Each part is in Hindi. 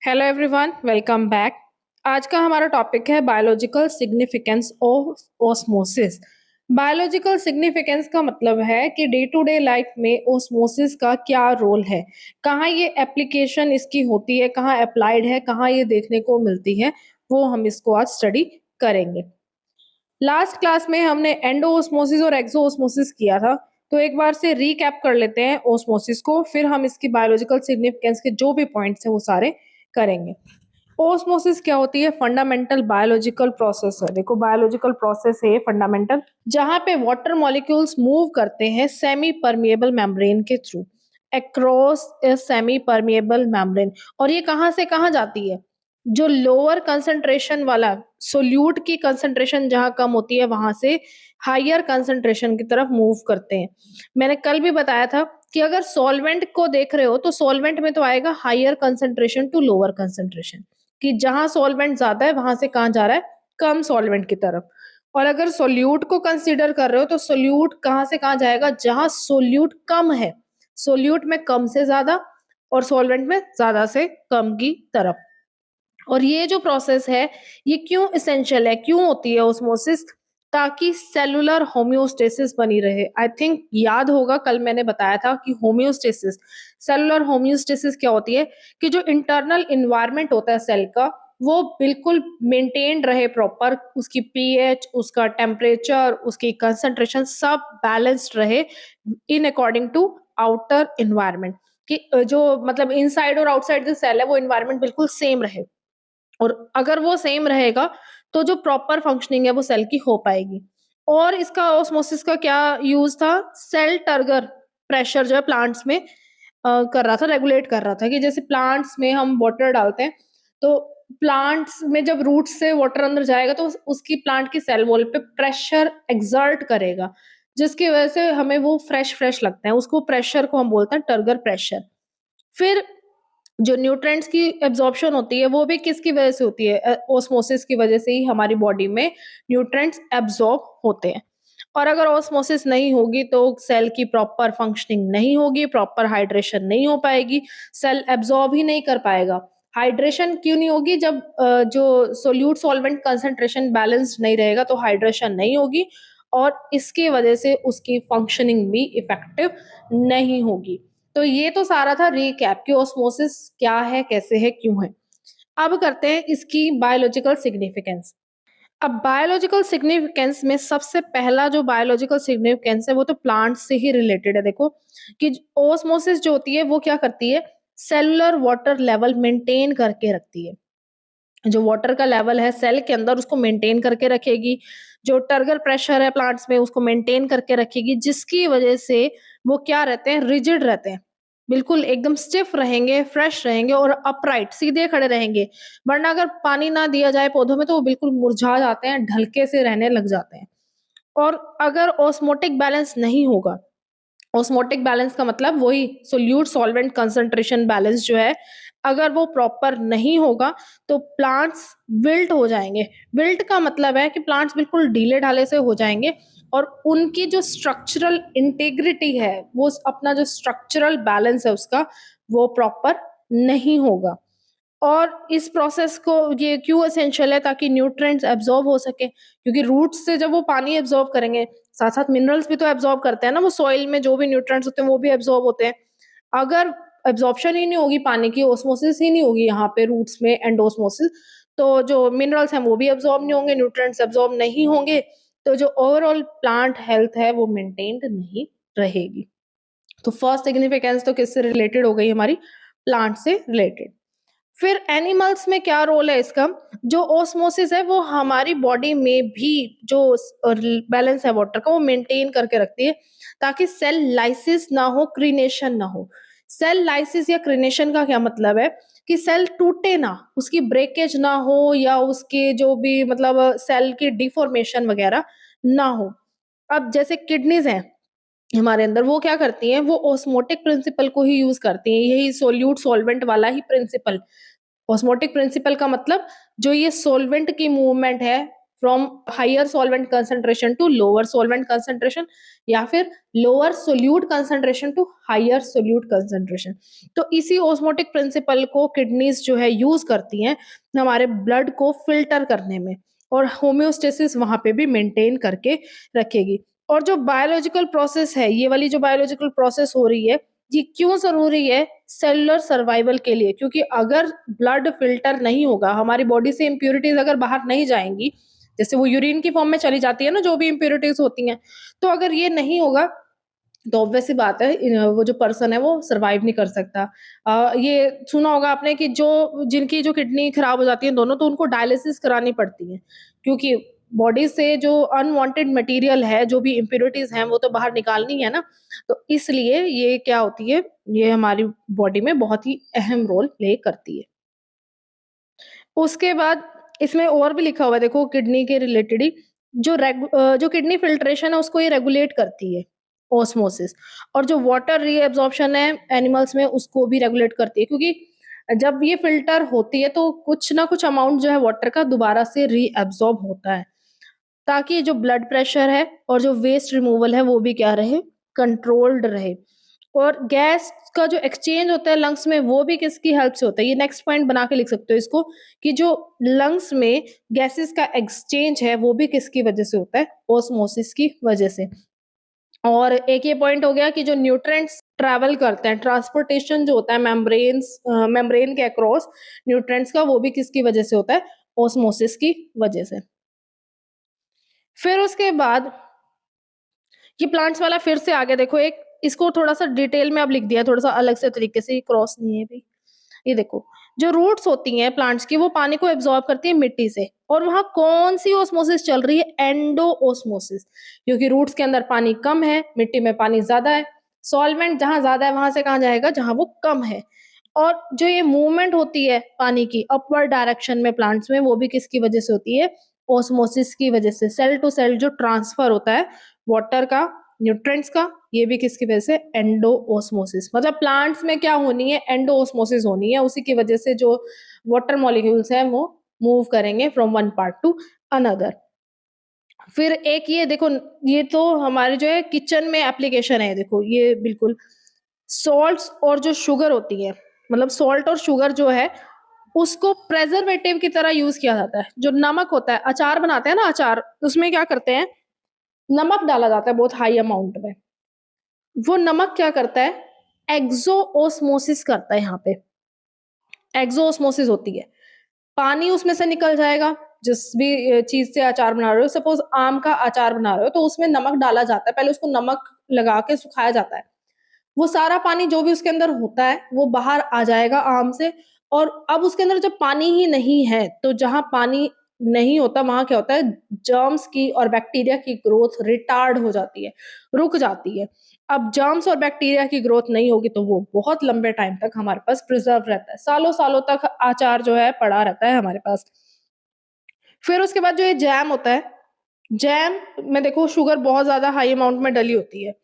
Hello everyone, welcome back. आज का हमारा टॉपिक है biological significance of osmosis. Biological significance का मतलब है कि डे टू डे लाइफ में ऑस्मोसिस का क्या रोल है, कहाँ ये एप्लीकेशन इसकी होती है, कहाँ अप्लाइड है, कहाँ ये देखने को मिलती है, वो हम इसको आज स्टडी करेंगे। लास्ट क्लास में हमने एंडो ऑस्मोसिस और एक्सो ऑस्मोसिस किया था, तो एक बार से रीकैप कर लेते हैं ऑस्मोसिस को, फिर हम इसकी बायोलॉजिकल सिग्निफिकेंस के जो भी पॉइंट्स हैं वो सारे करेंगे। ऑस्मोसिस क्या होती है? फंडामेंटल बायोलॉजिकल प्रोसेस है। देखो, बायोलॉजिकल प्रोसेस है फंडामेंटल, जहां पे वाटर मॉलिक्यूल्स मूव करते हैं सेमी परमिएबल मेम्ब्रेन के through across a semi permeable membrane. और ये कहां से कहां जाती है? जो लोअर कंसंट्रेशन वाला सोल्यूट की कंसंट्रेशन जहां कम होती है, वहां से हायर कंसंट्रेशन की तरफ मूव करते हैं। मैंने कल भी बताया था कि अगर सॉल्वेंट को देख रहे हो तो सॉल्वेंट में तो आएगा higher concentration to lower concentration, कि जहां सॉल्वेंट ज्यादा है वहां से कहां जा रहा है? कम सॉल्वेंट की तरफ। और अगर सोल्यूट को कंसीडर कर रहे हो तो सोल्यूट कहां से कहां जाएगा? जहां सोल्यूट कम है, सोल्यूट में कम से ज्यादा और सॉल्वेंट में ज्यादा से कम की तरफ। और ये जो प्रोसेस है, ये क्यों इसेंशियल है, क्यों होती है ऑस्मोसिस? ताकि सेलुलर होम्योस्टेसिस बनी रहे। आई थिंक याद होगा, कल मैंने बताया था कि होम्योस्टेसिस, सेलुलर होम्योस्टेसिस क्या होती है? कि जो इंटरनल इन्वायरमेंट होता है सेल का, वो बिल्कुल मेंटेन रहे प्रॉपर, उसकी पीएच, उसका टेम्परेचर, उसकी कंसंट्रेशन सब बैलेंस्ड रहे in according to outer environment. कि जो मतलब इनसाइड और आउटसाइड जो सेल है वो इन्वायरमेंट बिल्कुल सेम रहे। और अगर वो सेम रहेगा तो जो प्रॉपर फंक्शनिंग है वो सेल की हो पाएगी। और इसका ऑस्मोसिस का क्या यूज था? सेल टर्गर प्रेशर जो है प्लांट्स में कर रहा था, रेगुलेट कर रहा था। कि जैसे प्लांट्स में हम वाटर डालते हैं, तो प्लांट्स में जब रूट से वाटर अंदर जाएगा तो उसकी प्लांट की सेल वॉल पे प्रेशर एक्सर्ट करेगा, जिसकी वजह से हमें वो फ्रेश फ्रेश लगता है। उसको प्रेशर को हम बोलते हैं टर्गर प्रेशर। फिर जो न्यूट्रिएंट्स की एब्जॉर्प्शन होती है वो भी किसकी वजह से होती है? ऑस्मोसिस की वजह से ही हमारी बॉडी में न्यूट्रिएंट्स एब्जॉर्ब होते हैं। और अगर ऑस्मोसिस नहीं होगी तो सेल की प्रॉपर फंक्शनिंग नहीं होगी, प्रॉपर हाइड्रेशन नहीं हो पाएगी, सेल एब्जॉर्ब ही नहीं कर पाएगा। हाइड्रेशन क्यों नहीं होगी? जब जो सोल्यूट सॉल्वेंट कंसंट्रेशन बैलेंस्ड नहीं रहेगा तो हाइड्रेशन नहीं होगी, और इसकी वजह से उसकी फंक्शनिंग भी इफेक्टिव नहीं होगी। तो ये तो सारा था रीकैप कि ऑस्मोसिस क्या है, कैसे है, क्यों है। अब करते हैं इसकी बायोलॉजिकल सिग्निफिकेंस। अब बायोलॉजिकल सिग्निफिकेंस में सबसे पहला जो बायोलॉजिकल सिग्निफिकेंस है वो तो प्लांट से ही रिलेटेड है। देखो कि ऑस्मोसिस जो होती है वो क्या करती है? सेलुलर वाटर लेवल मेंटेन करके रखती है। जो वाटर का लेवल है सेल के अंदर उसको मेंटेन करके रखेगी। जो टर्गर प्रेशर है प्लांट्स में उसको मेंटेन करके रखेगी, जिसकी वजह से वो क्या रहते हैं? रिजिड रहते हैं, बिल्कुल एकदम स्टिफ रहेंगे, फ्रेश रहेंगे और अपराइट सीधे खड़े रहेंगे। वरना अगर पानी ना दिया जाए पौधों में तो वो बिल्कुल मुरझा जाते हैं, ढलके से रहने लग जाते हैं। और अगर ऑस्मोटिक बैलेंस नहीं होगा, ऑस्मोटिक बैलेंस का मतलब वही सोल्यूट सॉल्वेंट कंसंट्रेशन बैलेंस जो है, अगर वो प्रॉपर नहीं होगा तो प्लांट्स विल्ट हो जाएंगे। विल्ट का मतलब है कि प्लांट्स बिल्कुल ढीले ढाले से हो जाएंगे, और उनकी जो स्ट्रक्चरल इंटेग्रिटी है, वो अपना जो स्ट्रक्चरल बैलेंस है उसका, वो प्रॉपर नहीं होगा। और इस प्रोसेस को ये क्यों एसेंशियल है? ताकि न्यूट्रिएंट्स एब्जॉर्ब हो सके, क्योंकि रूट्स से जब वो पानी एब्जॉर्ब करेंगे, साथ साथ मिनरल्स भी तो एब्जॉर्ब करते हैं ना, वो सॉइल में जो भी न्यूट्रिएंट्स होते हैं वो भी एब्जॉर्ब होते हैं। अगर एब्जॉर्प्शन ही नहीं होगी पानी की, ऑस्मोसिस ही नहीं होगी यहाँ पे रूट्स में एंडोस्मोसिस, तो जो मिनरल्स हैं वो भी एब्जॉर्ब नहीं होंगे, न्यूट्रिएंट्स एब्जॉर्ब नहीं होंगे, तो जो ओवरऑल प्लांट हेल्थ है वो मेंटेन्ड नहीं रहेगी। तो फर्स्ट सिग्निफिकेंस तो किससे रिलेटेड हो गई? हमारी प्लांट से रिलेटेड। फिर एनिमल्स में क्या रोल है इसका? जो ऑस्मोसिस है वो हमारी बॉडी में भी जो बैलेंस है वाटर का वो मेंटेन करके रखती है, ताकि सेल लाइसिस ना हो, क्रीनेशन ना हो। सेल लाइसिस या क्रीनेशन का क्या मतलब है? कि सेल टूटे ना, उसकी ब्रेकेज ना हो, या उसके जो भी मतलब सेल की डिफॉर्मेशन वगैरह ना हो। अब जैसे किडनीज हैं हमारे अंदर, वो क्या करती हैं? वो ऑस्मोटिक प्रिंसिपल को ही यूज करती हैं, यही सोल्यूट सॉल्वेंट वाला ही प्रिंसिपल। ऑस्मोटिक प्रिंसिपल का मतलब जो ये सॉल्वेंट की मूवमेंट है from higher solvent concentration to lower solvent concentration, या फिर lower solute concentration to higher solute concentration. तो इसी ऑस्मोटिक प्रिंसिपल को किडनीज जो है यूज करती हैं हमारे ब्लड को फिल्टर करने में, और होम्योस्टेसिस वहां पे भी मेंटेन करके रखेगी। और जो बायोलॉजिकल प्रोसेस है, ये वाली जो बायोलॉजिकल प्रोसेस हो रही है, ये क्यों ज़रूरी है? सेलुलर सर्वाइवल के लिए, क्योंकि अगर ब्लड फ़िल्टर नहीं होगा, हमारी बॉडी से इम्प्यूरिटीज़ अगर बाहर नहीं जाएँगी, जैसे वो यूरिन की फॉर्म में चली जाती है ना जो भी इम्प्यूरिटीज़ होती हैं, तो अगर ये नहीं होगा, तो ऑब्वियस सी बात है वो जो पर्सन है वो सर्वाइव नहीं कर सकता। ये सुना होगा आपने कि जो जिनकी जो किडनी खराब हो जाती है दोनों, तो उनको डायलिसिस करानी पड़ती है, क्योंकि बॉडी से जो अनवांटेड मटेरियल है, जो भी इम्प्यूरिटीज़ हैं, वो तो बाहर निकालनी है ना। तो इसलिए ये क्या होती है, ये हमारी बॉडी में बहुत ही अहम रोल प्ले करती है। उसके बाद इसमें और भी लिखा हुआ है, देखो किडनी के रिलेटेड ही, जो किडनी फ़िल्ट्रेशन है उसको ये रेगुलेट करती है, ऑस्मोसिस। और जो वाटर रीअब्ज़ॉर्प्शन है एनिमल्स में, उसको भी रेगुलेट करती है, क्योंकि जब ये फ़िल्टर होती है तो कुछ ना कुछ अमाउंट जो है वाटर का दोबारा से रीअब्ज़ॉर्ब होता है, ताकि जो ब्लड प्रेशर है और जो वेस्ट रिमूवल है वो भी क्या रहे, कंट्रोल्ड रहे। और गैस का जो एक्सचेंज होता है लंग्स में, वो भी किसकी हेल्प से होता है? ये नेक्स्ट पॉइंट बना के लिख सकते हो इसको, कि जो लंग्स में गैसेस का एक्सचेंज है वो भी किसकी वजह से होता है? ऑस्मोसिस की वजह से। और एक ये पॉइंट हो गया कि जो न्यूट्रिएंट्स ट्रैवल करते हैं, ट्रांसपोर्टेशन जो होता है मेम्ब्रेन के अक्रॉस न्यूट्रिएंट्स का, वो भी किसकी वजह से होता है? ऑस्मोसिस की वजह से। फिर उसके बाद ये प्लांट्स वाला फिर से आ गया, देखो एक इसको थोड़ा-सा डिटेल में अब लिख दिया, थोड़ा-सा अलग से तरीके से, ये क्रॉस नहीं है अभी। ये देखो, जो रूट्स होती हैं प्लांट्स की, वो पानी को एब्ज़ॉर्ब करती हैं मिट्टी से, और वहाँ कौन-सी ऑस्मोसिस चल रही है? एंडोऑस्मोसिस, क्योंकि रूट्स के अंदर पानी कम है, मिट्टी में पानी ज़्यादा है। सॉल्वेंट जहाँ ज़्यादा है, वहाँ से कहाँ जाएगा? जहाँ वो कम है। और जो ये मूवमेंट होती है पानी की अपवर्ड डायरेक्शन में प्लांट्स में, वो भी किसकी वजह से होती है? ऑस्मोसिस की वजह से। सेल टू सेल जो ट्रांसफर होता है वाटर का, न्यूट्रिएंट्स का, ये भी किसकी वजह से? एंडोऑस्मोसिस। मतलब प्लांट्स में क्या होनी है? एंडोऑस्मोसिस होनी है, उसी की वजह से जो वाटर मॉलिक्यूल्स हैं वो मूव करेंगे from one part two another. फिर एक ये देखो, ये तो हमारे जो है किचन में एप्लीकेशन है, देखो ये बिल्कुल सॉल्ट्स और जो शुगर होती है, मतलब सॉल्ट और शुगर जो है, उसको प्रिजर्वेटिव की तरह यूज किया जाता है। जो नमक होता है, अचार बनाते हैं ना, अचार, उसमें क्या करते हैं, नमक डाला जाता है बहुत हाई अमाउंट में। वो नमक क्या करता है, एक्सोओस्मोसिस करता है यहाँ पे। एक्सोओस्मोसिस होती है, पानी उसमें से निकल जाएगा, जिस भी चीज़ से अचार बना रहे हो, सपोज़ आम का अचार बना रहे हो, तो उसमें नमक डाला जाता है, पहले उसको नमक लगा के सुखाया जाता है। वो सारा पानी जो भी उसके अंदर होता है, वो बाहर आ जाएगा आम से, और अब उसके अंदर जब पानी ही नहीं है, तो जहाँ पानी नहीं होता, वहाँ क्या होता है, जर्म्स की और बैक्टीरिया की ग्रोथ रिटार्ड हो जाती है, रुक जाती है। अब जर्म्स और बैक्टीरिया की ग्रोथ नहीं होगी, तो वो बहुत लंबे टाइम तक हमारे पास प्रिज़र्व रहता है, सालों-सालों तक अचार जो है पड़ा रहता है हमारे पास। फिर उसके बाद जो ये जैम होता है, जैम में देखो शुगर बहुत ज़्यादा हाई अमाउंट में डली होती है।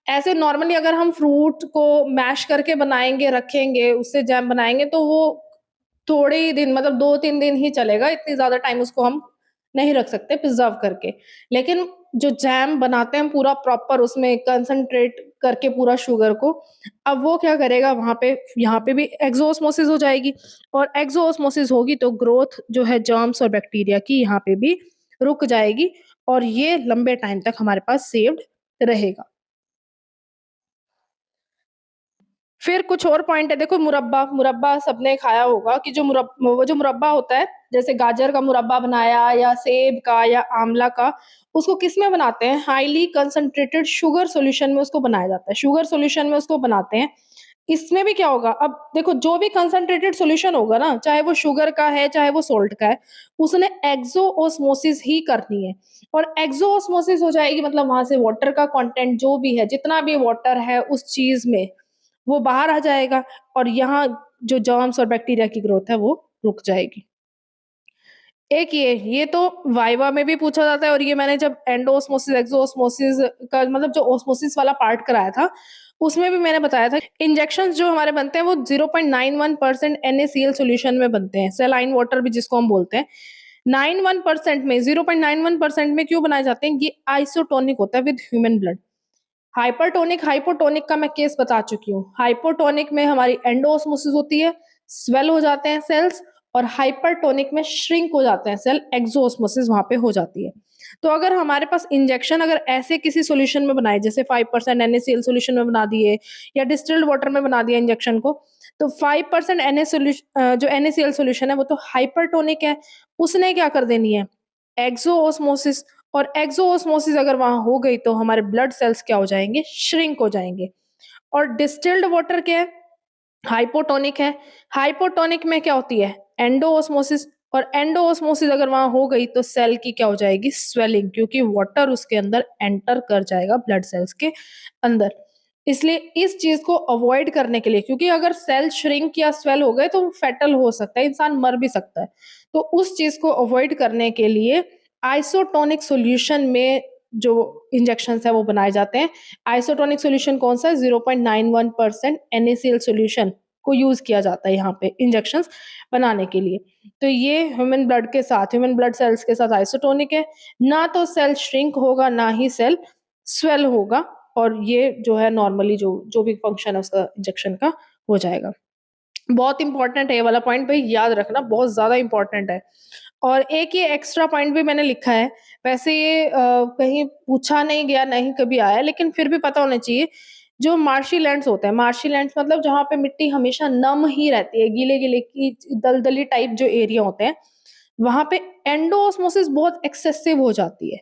ऐसे नॉर्मली अगर हम फ्रूट को मैश करके बनाएँगे, रखेंगे, उससे जैम बनाएँगे, तो वो थोड़े ही दिन, मतलब 2-3 दिन ही चलेगा, इतनी ज़्यादा टाइम उसको हम नहीं रख सकते प्रिज़र्व करके। लेकिन जो जैम बनाते हैं हम पूरा प्रॉपर उसमें कंसंट्रेट करके पूरा शुगर को, अब वो क्या करेगा वहाँ पे, यहाँ पे भी एक्सोosmosis हो जाएगी, और एक्सोosmosis होगी तो ग्रोथ जो है जर्म्स और बैक्टीरिया की, यहाँ पे भी रुक जाएगी, और ये लंबे टाइम तक हमारे पास सेव्ड रहेगा। फिर कुछ और पॉइंट है, देखो मुरब्बा, मुरब्बा सबने खाया होगा कि वो जो मुरब्बा होता है, जैसे गाजर का मुरब्बा बनाया या सेब का या आंवला का, उसको किसमें बनाते हैं? हाइली कंसंट्रेटेड शुगर सॉल्यूशन में उसको बनाया जाता है। शुगर सॉल्यूशन में उसको बनाते हैं। इसमें भी क्या होगा, अब देखो जो भी कंसंट्रेटेड सॉल्यूशन होगा ना, चाहे वो शुगर का है, चाहे वो सॉल्ट का है, उसने एक्सोओस्मोसिस ही करनी है, और एक्सोओस्मोसिस हो जाएगी, मतलब वहाँ से वाटर का कंटेंट जो भी है, जितना भी वाटर है उस चीज़ में, वो बाहर आ जाएगा, और यहाँ जो जर्म्स और बैक्टीरिया की ग्रोथ है वो रुक जाएगी। एक ये तो वाइवा में भी पूछा जाता है, और ये मैंने जब एंडोऑस्मोसिस, एक्सोऑस्मोसिस का मतलब जो ऑस्मोसिस वाला पार्ट कराया था, उसमें भी मैंने बताया था इंजेक्शंस जो हमारे बनते हैं वो 0.91% NaCl सॉल्यूशन में बनते हैं, सैलाइन वाटर भी जिसको हम बोलते हैं। 91% में 0.91% में क्यों बनाए जाते हैं? ये आइसोटोनिक होता है with human blood. Hypertonic, hypotonic का मैं केस बता चुकी हूँ। हाइपोटोनिक में हमारी एंडोऑस्मोसिस होती है, स्वेल हो जाते हैं सेल्स, और हाइपरटोनिक में श्रिंक हो जाते हैं सेल, एक्सोऑस्मोसिस वहां पे हो जाती है। तो अगर हमारे पास इंजेक्शन अगर ऐसे किसी सॉल्यूशन में बनाए, जैसे 5% NaCl सॉल्यूशन में बना दिए या डिस्टिल्ड वाटर में बना दिया इंजेक्शन को, तो 5% जो NaCl सॉल्यूशन है वो तो हाइपरटोनिक है, उसने क्या कर देनी है, एक्सोऑस्मोसिस। और एक्सोऑस्मोसिस अगर वहां हो गई तो हमारे ब्लड सेल्स क्या हो जाएंगे, श्रिंक हो जाएंगे। और डिस्टिल्ड वाटर क्या है, हाइपोटोनिक है। हाइपोटोनिक में क्या होती है, एंडोऑस्मोसिस। और एंडोऑस्मोसिस अगर वहां हो गई तो सेल की क्या हो जाएगी, स्वेलिंग, क्योंकि वाटर उसके अंदर एंटर कर जाएगा ब्लड सेल्स के अंदर। इसलिए इस चीज को अवॉइड करने के लिए, क्योंकि अगर सेल श्रिंक या स्वेल हो गए तो फेटल हो सकता है, इंसान मर भी सकता है। तो उस चीज को अवॉइड करने के लिए आइसोटोनिक सॉल्यूशन में जो इंजेक्शन है वो बनाए जाते हैं। आइसोटोनिक सॉल्यूशन कौन सा है, 0.91% NaCl सॉल्यूशन को यूज किया जाता है यहाँ पे इंजेक्शंस बनाने के लिए। तो ये ह्यूमन ब्लड के साथ, ह्यूमन ब्लड सेल्स के साथ आइसोटोनिक है। ना तो सेल श्रिंक होगा, ना ही सेल स्वेल होगा, और ये जो है नॉर्मली जो जो भी फंक्शन है उसका इंजेक्शन का हो जाएगा। बहुत इंपॉर्टेंट है ये वाला पॉइंट भाई, याद रखना, बहुत ज्यादा इंपॉर्टेंट है। और एक ये एक्स्ट्रा पॉइंट भी मैंने लिखा है, वैसे ये कहीं पूछा नहीं गया, नहीं कभी आया, लेकिन फिर भी पता होना चाहिए। जो मार्शी लैंड्स होते हैं, मार्शी लैंड्स मतलब जहाँ पे मिट्टी हमेशा नम ही रहती है, गीले गीले की दलदली टाइप जो एरिया होते हैं, वहां पे एंडोऑस्मोसिस बहुत एक्सेसिव हो जाती है।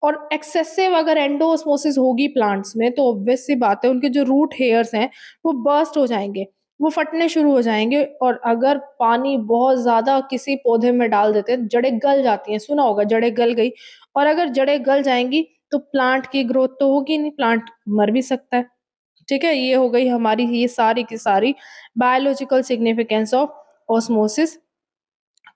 और एक्सेसिव अगर एंडोऑस्मोसिस होगी प्लांट्स में तो ऑब्वियस सी बात है, उनके जो रूट हेयर्स हैं वो बर्स्ट हो जाएंगे, वो फटने शुरू हो जाएंगे। और अगर पानी बहुत ज्यादा किसी पौधे में डाल देते हैं, जड़ें गल जाती हैं, सुना होगा जड़ें गल गई। और अगर जड़ें गल जाएंगी तो प्लांट की ग्रोथ तो होगी नहीं, प्लांट मर भी सकता है। ठीक है, ये हो गई हमारी ये सारी की सारी बायोलॉजिकल सिग्निफिकेंस ऑफ ऑस्मोसिस।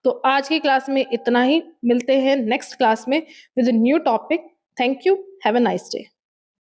तो आज की क्लास में इतना ही, मिलते हैं नेक्स्ट क्लास में with new topic. Thank you, have a nice day.